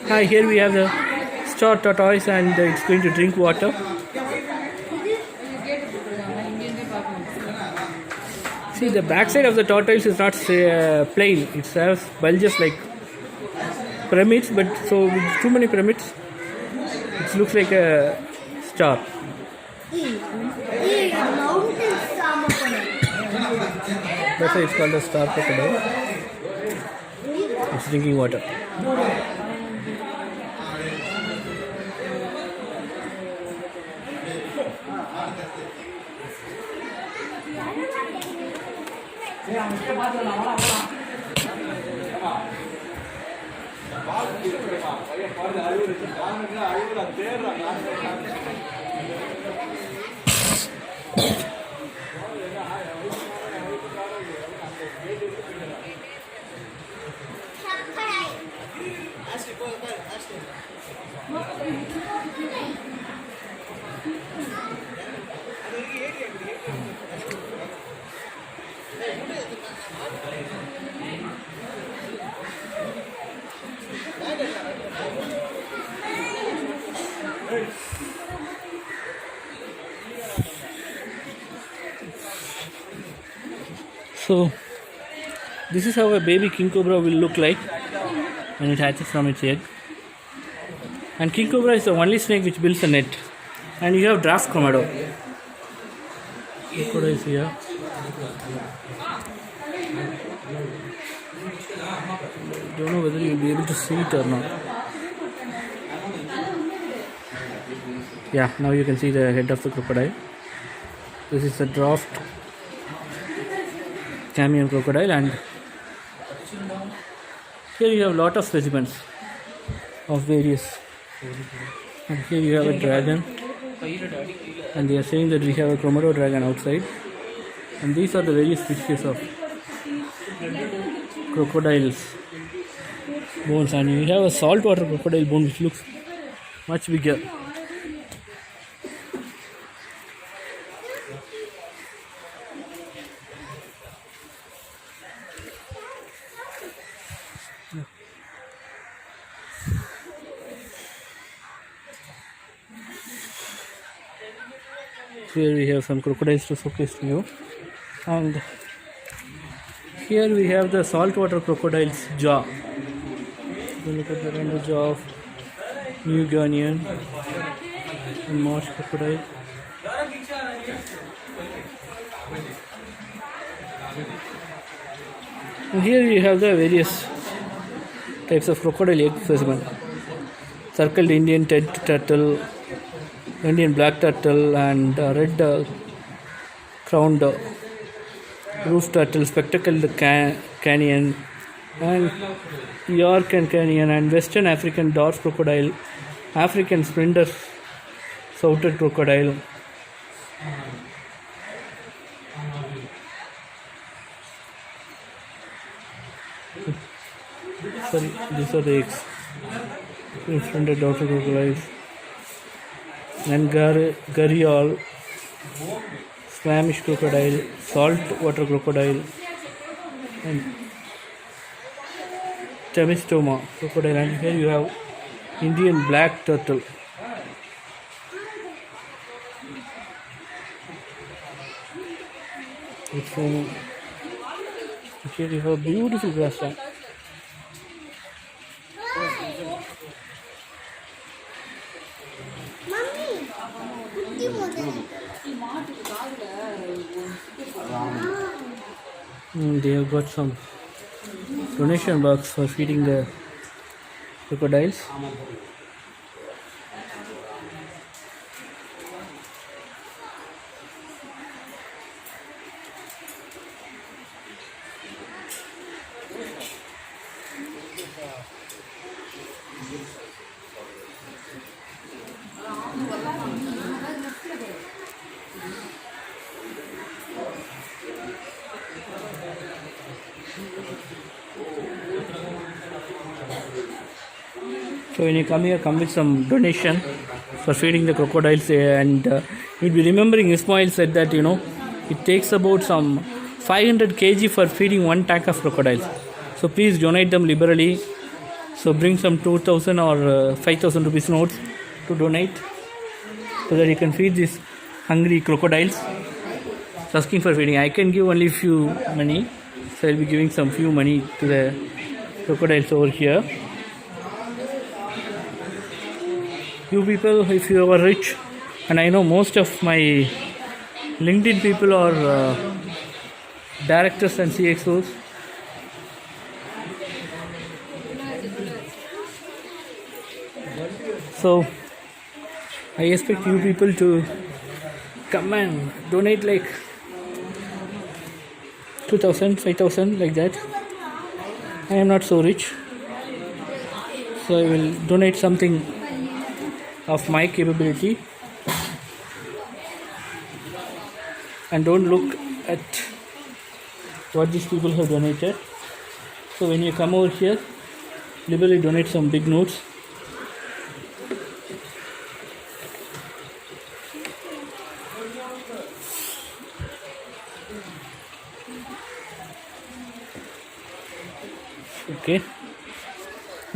Hi, here we have the star tortoise and it's going to drink water. See, the backside of the tortoise is not plain. It has bulges like pyramids, but so with too many pyramids, it looks like a star. That's why it's called a star crocodile. It's drinking water. So this is how a baby king cobra will look like when it hatches from its egg. And king cobra is the only snake which builds a net. And you have Madras Crocodile. Crocodile is here. Don't know whether you'll be able to see it or not. Yeah, now you can see the head of the crocodile. This is the draft camion crocodile, and here you have a lot of specimens of various. And here you have a dragon, and they are saying that we have a Komodo dragon outside. And these are the various species of crocodiles bones, and you have a saltwater crocodile bone which looks much bigger. Here we have some crocodiles to showcase to you, and here we have the saltwater crocodile's jaw. So look at the render jaw of New Guinean and marsh crocodile. And here we have the various types of crocodile egg specimen. Circled Indian tent turtle, Indian black turtle, and red crowned roof turtle, spectacled canyon, and York and canyon, and western African dwarf crocodile, African sprinter souted crocodile. Sorry, these are the eggs. Sprinted daughter crocodiles. And gharial, Spanish crocodile, saltwater crocodile, and Temistoma crocodile. And here you have Indian black turtle. Here you have beautiful grassland. They have got some donation box for feeding the crocodiles. So when you come here, come with some donation for feeding the crocodiles, and you'll be remembering Ismail said that it takes about some 500 kg for feeding one tank of crocodiles. So please donate them liberally So bring some 2000 or 5000 rupees notes to donate so that you can feed these hungry crocodiles. It's asking for feeding. I can give only few money, so I'll be giving some few money to the crocodiles over here. You people, if you are rich, and I know most of my LinkedIn people are directors and CXOs. So I expect you people to come and donate like 2000, 5000 like that. I am not so rich, so I will donate something of my capability. And don't look at what these people have donated. So when you come over here, liberally donate some big notes.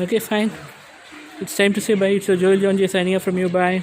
Okay, fine. It's time to say bye. It's your Joel John J signing off from you. Bye.